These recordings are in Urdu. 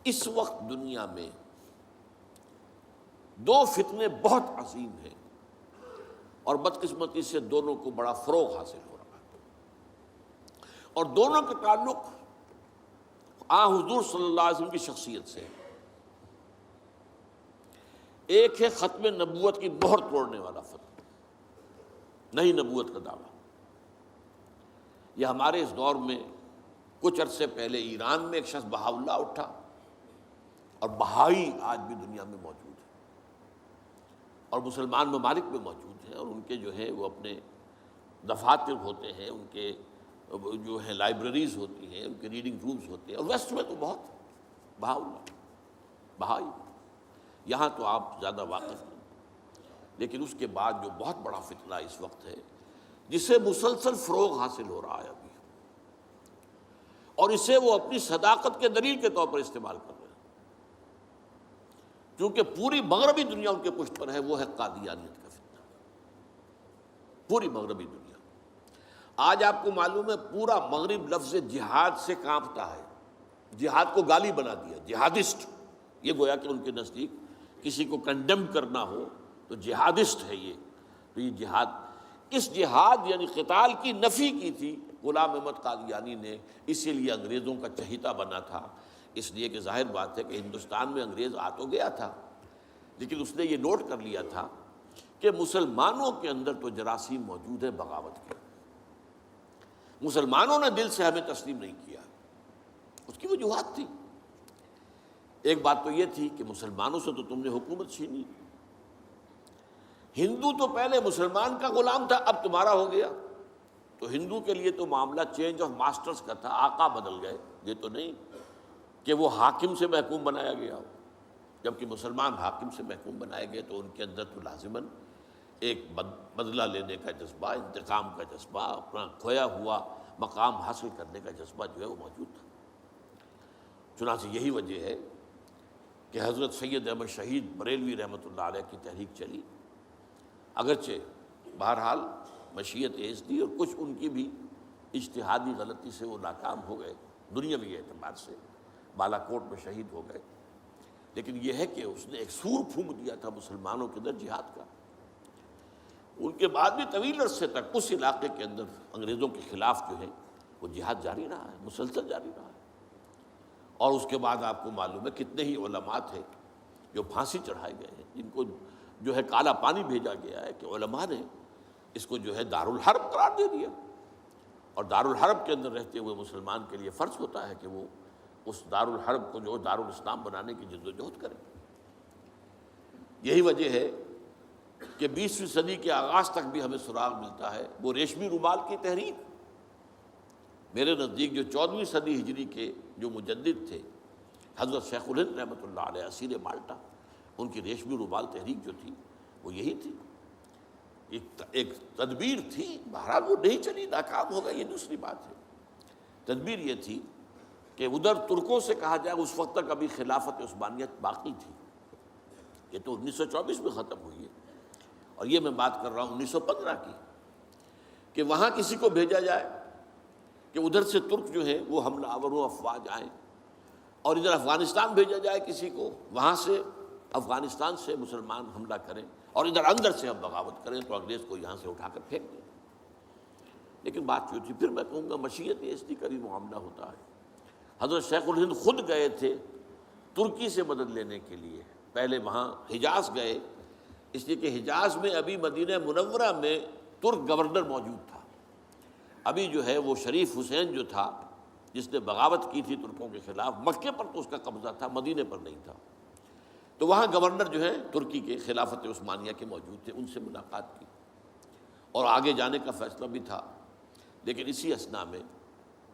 اس وقت دنیا میں دو فتنے بہت عظیم ہیں، اور بدقسمتی سے دونوں کو بڑا فروغ حاصل ہو رہا ہے، اور دونوں کے تعلق حضور صلی اللہ علیہ وسلم کی شخصیت سے۔ ایک ہے ختم نبوت کی مہر توڑنے والا فتنہ، نئی نبوت کا دعویٰ۔ یہ ہمارے اس دور میں کچھ عرصے پہلے ایران میں ایک شخص بہا اللہ اٹھا، اور بہائی آج بھی دنیا میں موجود ہے، اور مسلمان ممالک میں موجود ہیں، اور ان کے جو ہے وہ اپنے دفاتر ہوتے ہیں، ان کے جو ہے لائبریریز ہوتی ہیں، ان کے ریڈنگ رومز ہوتے ہیں، اور ویسٹ میں تو بہت بہا اللہ بہائی، یہاں تو آپ زیادہ واقف نہیں۔ لیکن اس کے بعد جو بہت بڑا فتنہ اس وقت ہے، جسے مسلسل فروغ حاصل ہو رہا ہے ابھی، اور اسے وہ اپنی صداقت کے دلیل کے طور پر استعمال کر رہے ہیں، کیونکہ پوری مغربی دنیا ان کے پشت پر ہے، وہ ہے قادیانیت کا فتنہ۔ پوری مغربی دنیا، آج آپ کو معلوم ہے پورا مغرب لفظ جہاد سے کانپتا ہے، جہاد کو گالی بنا دیا، جہادسٹ۔ یہ گویا کہ ان کے نزدیک کسی کو کنڈیم کرنا ہو تو جہادسٹ ہے یہ۔ تو یہ جہاد، اس جہاد یعنی قتال کی نفی کی تھی غلام احمد قادیانی نے، اسی لیے انگریزوں کا چہیتا بنا تھا، اس لیے کہ ظاہر بات ہے کہ ہندوستان میں انگریز آ تو گیا تھا، لیکن اس نے یہ نوٹ کر لیا تھا کہ مسلمانوں کے اندر تو جراثیم موجود ہے بغاوت کے، مسلمانوں نے دل سے ہمیں تسلیم نہیں کیا۔ اس کی وجوہات تھی، ایک بات تو یہ تھی کہ مسلمانوں سے تو تم نے حکومت چھینی، ہندو تو پہلے مسلمان کا غلام تھا، اب تمہارا ہو گیا، تو ہندو کے لیے تو معاملہ چینج آف ماسٹرز کا تھا، آقا بدل گئے، یہ تو نہیں کہ وہ حاکم سے محکوم بنایا گیا ہو۔ جبکہ مسلمان حاکم سے محکوم بنائے گئے تو ان کے اندر تو لازماً ایک بدلہ لینے کا جذبہ، انتقام کا جذبہ، اپنا کھویا ہوا مقام حاصل کرنے کا جذبہ جو ہے وہ موجود تھا۔ چنانچہ یہی وجہ ہے کہ حضرت سید احمد شہید بریلوی رحمۃ اللہ علیہ کی تحریک چلی، اگرچہ بہرحال مشیت ایز دی، اور کچھ ان کی بھی اجتہادی غلطی سے وہ ناکام ہو گئے، دنیاوی اعتبار سے بالا کوٹ میں شہید ہو گئے، لیکن یہ ہے کہ اس نے ایک سور پھونک دیا تھا مسلمانوں کے اندر جہاد کا۔ ان کے بعد بھی طویل عرصے تک اس علاقے کے اندر انگریزوں کے خلاف جو ہے وہ جہاد جاری رہا ہے، مسلسل جاری رہا ہے، اور اس کے بعد آپ کو معلوم ہے کتنے ہی علماء تھے جو پھانسی چڑھائے گئے ہیں، جن کو جو ہے کالا پانی بھیجا گیا ہے کہ علماء نے اس کو جو ہے دارالحرب قرار دے دیا، اور دارالحرب کے اندر رہتے ہوئے مسلمان کے لیے فرض ہوتا ہے کہ وہ اس دارالحرب کو جو دارالاسلام بنانے کی جد و جہد کرے۔ یہی وجہ ہے کہ 20ویں صدی کے آغاز تک بھی ہمیں سراغ ملتا ہے وہ ریشمی رومال کی تحریک۔ میرے نزدیک جو 14ویں صدی ہجری کے جو مجدد تھے حضرت شیخ الہند رحمۃ اللہ علیہ اسیر مالٹا، ان کی ریشمی رومال تحریک جو تھی وہ یہی تھی، ایک تدبیر تھی، بہرحال وہ نہیں چلی، ناکام ہو گئی، یہ دوسری بات ہے۔ تدبیر یہ تھی کہ ادھر ترکوں سے کہا جائے اس وقت تک ابھی خلافت عثمانیت باقی تھی، یہ تو 1924 میں ختم ہوئی ہے، اور یہ میں بات کر رہا ہوں 1915 کی، کہ وہاں کسی کو بھیجا جائے کہ ادھر سے ترک جو ہے وہ حملہ آور و افواج آئیں، اور ادھر افغانستان بھیجا جائے کسی کو، وہاں سے افغانستان سے مسلمان حملہ کریں اور ادھر اندر سے ہم بغاوت کریں تو انگریز کو یہاں سے اٹھا کر پھینک دیں۔ لیکن بات یہ تھی، پھر میں کہوں گا مشیت ایسی کا بھی معاملہ ہوتا ہے۔ حضرت شیخ الہند خود گئے تھے ترکی سے مدد لینے کے لیے، پہلے وہاں حجاز گئے، اس لیے کہ حجاز میں ابھی مدینہ منورہ میں ترک گورنر موجود تھا، ابھی جو ہے وہ شریف حسین جو تھا جس نے بغاوت کی تھی ترکوں کے خلاف، مکے پر تو اس کا قبضہ تھا، مدینے پر نہیں تھا، تو وہاں گورنر جو ہے ترکی کے خلافت عثمانیہ کے موجود تھے، ان سے ملاقات کی اور آگے جانے کا فیصلہ بھی تھا۔ لیکن اسی اثنا میں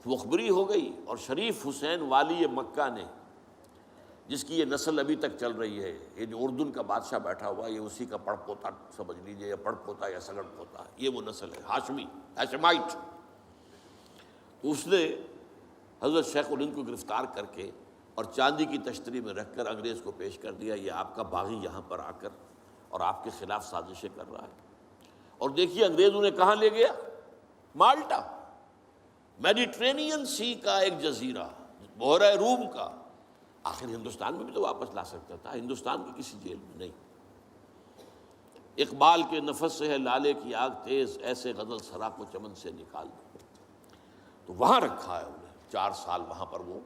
مخبری ہو گئی، اور شریف حسین والی مکہ نے، جس کی یہ نسل ابھی تک چل رہی ہے، یہ جو اردن کا بادشاہ بیٹھا ہوا ہے، یہ اسی کا پڑ پوتا سمجھ لیجئے، یا پڑ پوتا یا سگڑ پوتا، یہ وہ نسل ہے ہاشمی، ہاشمائٹ۔ اس نے حضرت شیخ الہند کو گرفتار کر کے اور چاندی کی تشتری میں رکھ کر انگریز کو پیش کر دیا، یہ آپ کا باغی یہاں پر آ کر اور آپ کے خلاف سازشیں کر رہا ہے۔ اور دیکھیے انگریز انہیں کہاں لے گیا، مالٹا، میڈیٹرینین سی کا ایک جزیرہ، بحیرہ روم کا، آخر ہندوستان میں بھی تو واپس لا سکتا تھا، ہندوستان کی کسی جیل میں نہیں۔ اقبال کے نفس سے ہے لالے کی آگ تیز، ایسے غزل سرا کو چمن سے نکال دو، تو وہاں رکھا ہے انہیں 4 سال وہاں پر وہ،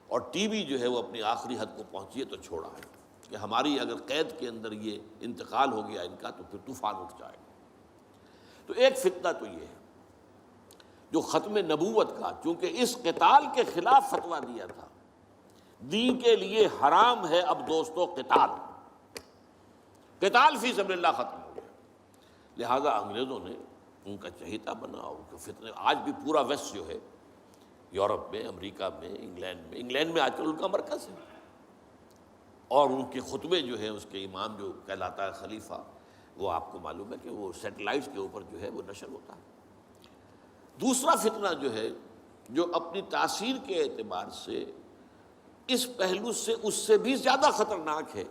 اور ٹی وی جو ہے وہ اپنی آخری حد کو پہنچی ہے تو چھوڑا ہے کہ ہماری اگر قید کے اندر یہ انتقال ہو گیا ان کا تو پھر طوفان اٹھ جائے گا۔ تو ایک فتنہ تو یہ ہے جو ختم نبوت کا، چونکہ اس قتال کے خلاف فتویٰ دیا تھا، دین کے لیے حرام ہے اب دوستو قتال، قتال فی سبیل اللہ ختم ہو گیا، لہذا انگریزوں نے ان کا چہیتا بنا، ان کے فتنے آج بھی پورا ویسٹ جو ہے، یورپ میں، امریکہ میں، انگلینڈ میں آج کل ان کا مرکز ہے، اور ان کے خطبے جو ہیں اس کے امام جو کہلاتا ہے خلیفہ، وہ آپ کو معلوم ہے کہ وہ سیٹلائٹس کے اوپر جو ہے وہ نشر ہوتا ہے۔ دوسرا فتنہ جو ہے جو اپنی تاثیر کے اعتبار سے اس پہلو سے اس سے بھی زیادہ خطرناک ہے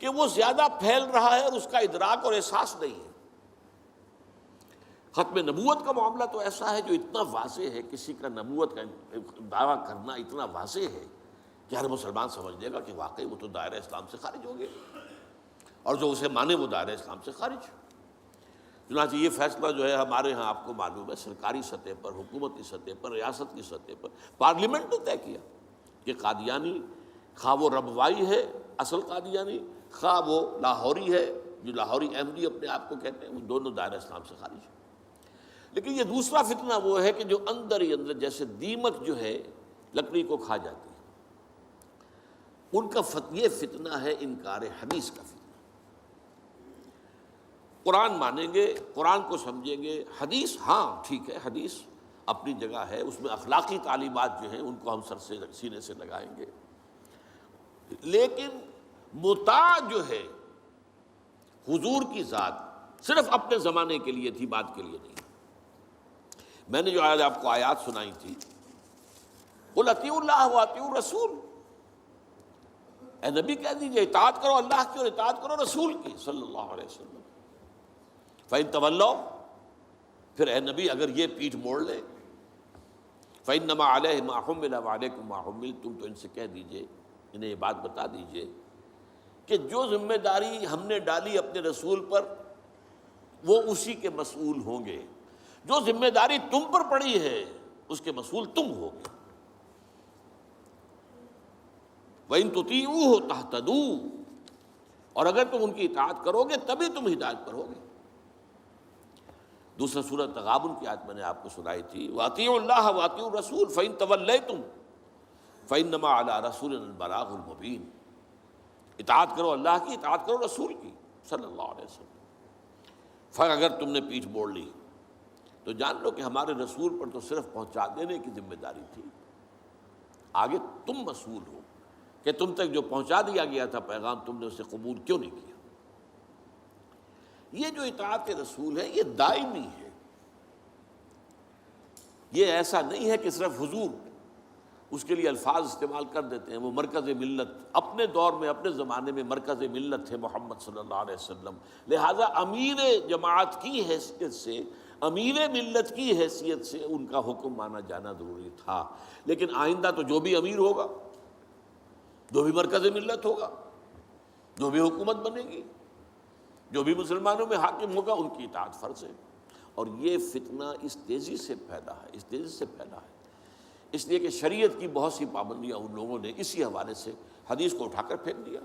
کہ وہ زیادہ پھیل رہا ہے اور اس کا ادراک اور احساس نہیں ہے۔ ختم نبوت کا معاملہ تو ایسا ہے جو اتنا واضح ہے، کسی کا نبوت کا دعویٰ کرنا اتنا واضح ہے کہ ہر مسلمان سمجھ لے گا کہ واقعی وہ تو دائرہ اسلام سے خارج ہو گئے، اور جو اسے مانے وہ دائرہ اسلام سے خارج۔ چنانچہ یہ فیصلہ جو ہے ہمارے ہاں آپ کو معلوم ہے سرکاری سطح پر، حکومتی سطح پر، ریاست کی سطح پر، پارلیمنٹ نے طے کیا کہ قادیانی خواہ وہ ربوائی ہے اصل قادیانی، خواہ وہ لاہوری ہے جو لاہوری احمدی اپنے آپ کو کہتے ہیں، وہ دونوں دائرہ اسلام سے خارج ہیں۔ لیکن یہ دوسرا فتنہ وہ ہے کہ جو اندر ہی اندر جیسے دیمک جو ہے لکڑی کو کھا جاتی ہے، ان کا یہ فتنہ ہے انکار حدیث کا فتنہ۔ قرآن مانیں گے، قرآن کو سمجھیں گے، حدیث ہاں ٹھیک ہے، حدیث اپنی جگہ ہے، اس میں اخلاقی تعلیمات جو ہیں ان کو ہم سر سے سینے سے لگائیں گے، لیکن مطاع جو ہے حضور کی ذات صرف اپنے زمانے کے لیے تھی، بعد کے لیے نہیں۔ میں نے جو آج آپ کو آیات سنائی تھی، قل اطیعوا اللہ واطیعوا الرسول، اے نبی کہہ دیجئے اطاعت کرو اللہ کی اور اطاعت کرو رسول کی صلی اللہ علیہ وسلم۔ فَإِن تَوَلَّوْا، پھر اے نبی اگر یہ پیٹھ موڑ لے، فَإِنَّمَا عَلَيْهِ مَا حُمِّلَ وَعَلَيْكُمْ مَا حُمِّلْتُمْ، تو ان سے کہہ دیجئے، انہیں یہ بات بتا دیجئے کہ جو ذمہ داری ہم نے ڈالی اپنے رسول پر وہ اسی کے مسئول ہوں گے، جو ذمہ داری تم پر پڑی ہے اس کے مسئول تم ہوگے۔ وَإِن تُطِيعُوهُ تَهْتَدُوا، اور اگر تم ان کی اطاعت کرو گے تبھی تم ہدایت پر ہوگے۔ دوسرا سورۃ تغابن کی آیت میں نے آپ کو سنائی تھی، وَأَطِيعُوا اللَّهَ وَأَطِيعُوا الرَّسُولَ فَإِن تَوَلَّيْتُمْ فَإِنَّمَا عَلَىٰ رَسُولِنَا الْبَلَاغُ الْمُبِينُ، اطاعت کرو اللہ کی، اطاعت کرو رسول کی صلی اللہ علیہ وسلم۔ پھر اگر تم نے پیٹھ موڑ لی تو جان لو کہ ہمارے رسول پر تو صرف پہنچا دینے کی ذمہ داری تھی، آگے تم مسئول ہو کہ تم تک جو پہنچا دیا گیا تھا پیغام تم نے اسے قبول کیوں نہیں کیا۔ یہ جو اطاعت رسول ہے یہ دائمی ہے، یہ ایسا نہیں ہے کہ صرف حضور اس کے لیے الفاظ استعمال کر دیتے ہیں۔ وہ مرکز ملت اپنے دور میں اپنے زمانے میں مرکز ملت تھے محمد صلی اللہ علیہ وسلم، لہٰذا امیر جماعت کی حیثیت سے، امیر ملت کی حیثیت سے ان کا حکم مانا جانا ضروری تھا۔ لیکن آئندہ تو جو بھی امیر ہوگا، جو بھی مرکز ملت ہوگا، جو بھی حکومت بنے گی، جو بھی مسلمانوں میں حاکم ہوگا، ان کی اطاعت فرض ہے۔ اور یہ فتنہ اس تیزی سے پھیلا ہے، اس تیزی سے پھیلا ہے، اس لیے کہ شریعت کی بہت سی پابندیاں ان لوگوں نے اسی حوالے سے حدیث کو اٹھا کر پھینک دیا۔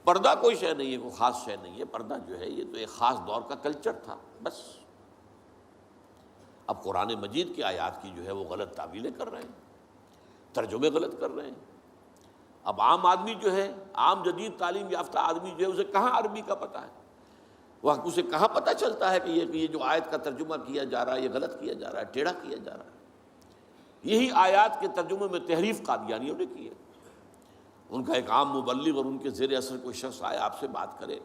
پردہ کوئی شے نہیں ہے، کوئی خاص شے نہیں ہے، پردہ جو ہے یہ تو ایک خاص دور کا کلچر تھا بس۔ اب قرآن مجید کی آیات کی جو ہے وہ غلط تعویلیں کر رہے ہیں، ترجمے غلط کر رہے ہیں۔ اب عام آدمی جو ہے، عام جدید تعلیم یافتہ آدمی جو ہے، اسے کہاں عربی کا پتہ ہے، وہ اسے کہاں پتہ چلتا ہے کہ یہ جو آیت کا ترجمہ کیا جا رہا ہے یہ غلط کیا جا رہا ہے، ٹیڑھا کیا جا رہا ہے۔ یہی آیات کے ترجمے میں تحریف قادیانیوں نے کی ہے۔ ان کا ایک عام مبلغ اور ان کے زیر اثر کوئی شخص آئے آپ سے بات کرے،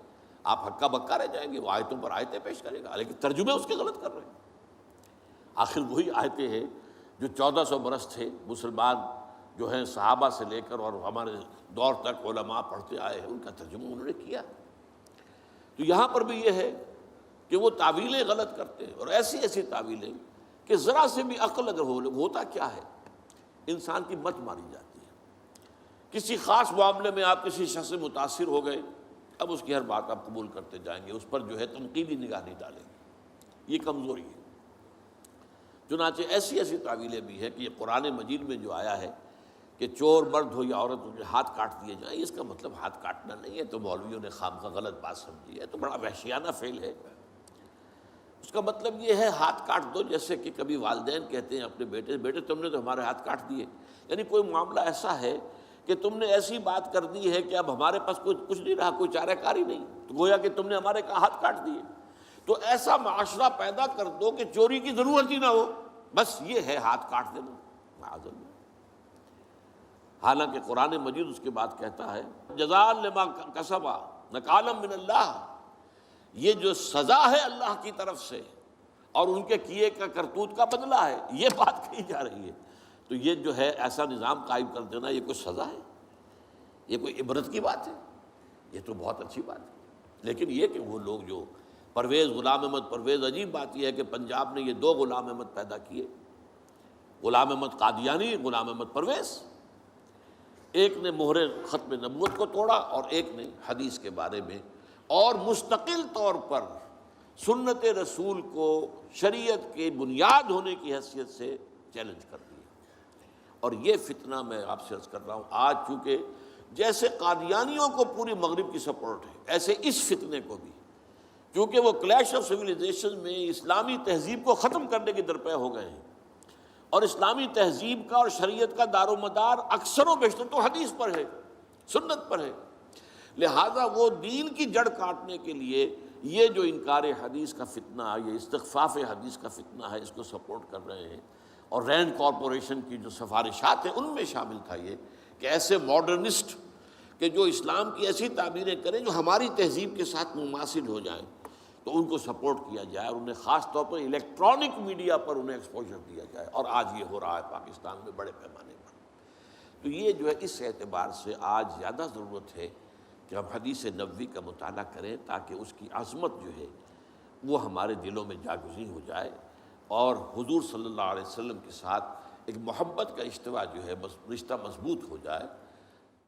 آپ ہکا بکا رہ جائیں گے، وہ آیتوں پر آیتیں پیش کرے گا لیکن ترجمے اس کے غلط کر رہے ہیں۔ آخر وہی آیتیں ہیں جو 1400 برس تھے مسلمان جو ہیں صحابہ سے لے کر اور ہمارے دور تک علماء پڑھتے آئے ہیں، ان کا ترجمہ انہوں نے کیا۔ تو یہاں پر بھی یہ ہے کہ وہ تعویلیں غلط کرتے ہیں، اور ایسی ایسی تعویلیں کہ ذرا سے بھی عقل اگر ہوتا کیا ہے، انسان کی مت ماری جاتی ہے۔ کسی خاص معاملے میں آپ کسی شخص سے متاثر ہو گئے، اب اس کی ہر بات آپ قبول کرتے جائیں گے، اس پر جو ہے تنقیدی نگاہ نہیں ڈالیں گے، یہ کمزوری ہے۔ چنانچہ ایسی ایسی تعویلیں بھی ہیں کہ یہ قرآن مجید میں جو آیا ہے کہ چور مرد ہو یا عورت ہو ہاتھ کاٹ دیے جائیں، اس کا مطلب ہاتھ کاٹنا نہیں ہے، تو مولویوں نے خام کا غلط بات سمجھی ہے، تو بڑا وحشیانہ فعل ہے۔ اس کا مطلب یہ ہے ہاتھ کاٹ دو، جیسے کہ کبھی والدین کہتے ہیں اپنے بیٹے سے، بیٹے تم نے تو ہمارے ہاتھ کاٹ دیے، یعنی کوئی معاملہ ایسا ہے کہ تم نے ایسی بات کر دی ہے کہ اب ہمارے پاس کچھ نہیں رہا، کوئی چارہ کاری نہیں، تو گویا کہ تم نے ہمارے ہاتھ کاٹ دیے۔ تو ایسا معاشرہ پیدا کر دو کہ چوری کی ضرورت ہی نہ ہو، بس یہ ہے ہاتھ کاٹ دینا، معاذ اللہ۔ حالانکہ قرآن مجید اس کے بعد کہتا ہے جزاء لما کسبا نکالا من اللہ، یہ جو سزا ہے اللہ کی طرف سے اور ان کے کیے کا کرتوت کا بدلہ ہے، یہ بات کہی جا رہی ہے۔ تو یہ جو ہے ایسا نظام قائم کر دینا، یہ کوئی سزا ہے؟ یہ کوئی عبرت کی بات ہے؟ یہ تو بہت اچھی بات ہے۔ لیکن یہ کہ وہ لوگ جو پرویز غلام احمد پرویز، عجیب بات یہ ہے کہ پنجاب نے یہ دو غلام احمد پیدا کیے، غلام احمد قادیانی، غلام احمد پرویز، ایک نے مہر ختم نبوت کو توڑا اور ایک نے حدیث کے بارے میں اور مستقل طور پر سنت رسول کو شریعت کے بنیاد ہونے کی حیثیت سے چیلنج کر دیا۔ اور یہ فتنہ میں آپ سے عرض کر رہا ہوں، آج چونکہ جیسے قادیانیوں کو پوری مغرب کی سپورٹ ہے، ایسے اس فتنے کو بھی، کیونکہ وہ کلیش آف سویلائزیشن میں اسلامی تہذیب کو ختم کرنے کے درپے ہو گئے ہیں، اور اسلامی تہذیب کا اور شریعت کا دار و مدار اکثر و بیشتر تو حدیث پر ہے، سنت پر ہے، لہذا وہ دین کی جڑ کاٹنے کے لیے یہ جو انکار حدیث کا فتنہ، یہ استخفاف حدیث کا فتنہ ہے، اس کو سپورٹ کر رہے ہیں۔ اور رینڈ کارپوریشن کی جو سفارشات ہیں ان میں شامل تھا یہ کہ ایسے ماڈرنسٹ کہ جو اسلام کی ایسی تعبیریں کریں جو ہماری تہذیب کے ساتھ مماثل ہو جائیں، تو ان کو سپورٹ کیا جائے، اور انہیں خاص طور پر الیکٹرانک میڈیا پر انہیں ایکسپوجر دیا جائے، اور آج یہ ہو رہا ہے پاکستان میں بڑے پیمانے پر۔ تو یہ جو ہے اس اعتبار سے آج زیادہ ضرورت ہے کہ ہم حدیث نبوی کا مطالعہ کریں، تاکہ اس کی عظمت جو ہے وہ ہمارے دلوں میں جاگزیں ہو جائے، اور حضور صلی اللہ علیہ وسلم کے ساتھ ایک محبت کا اشتوا جو ہے رشتہ مضبوط ہو جائے۔